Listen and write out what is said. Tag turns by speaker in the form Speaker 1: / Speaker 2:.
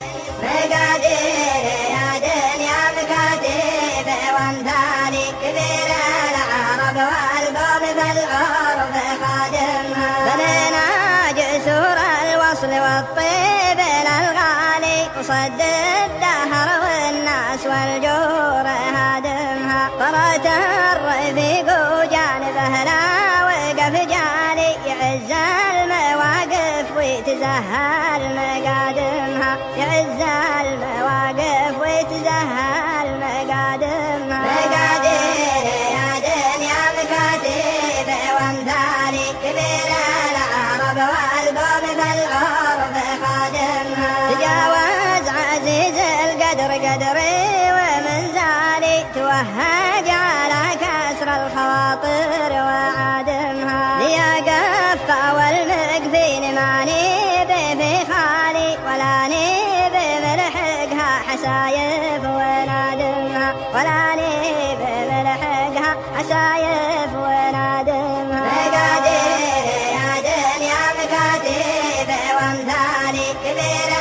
Speaker 1: مقادير يا دنيا مكاتب وامثالي كبير العرب والقوم بالعرب خادمها بنينا جسور الوصل والطيب للغالي وصد الدهر والناس والجور هادمها طرت الرفيق وجانبه لا وقف جالي يعز المواقف ويتزهى المقادمها يعز المواقف ويتزهى المقادمها مقادير يا دنيا مكاتب وامثالي كبير العرب والقوم بالعرب خادمها تجاوز عزيز القدر قدري ومنزالي توهج على كسر الخواطر وعادمها ليا قفا والمقفين ماني في خالي ولا نيب ملحقها حسايف ونادمها ولا نيب ملحقها حسايف ونادمها مقادير يا دنيا مكاتب وامثالي كبير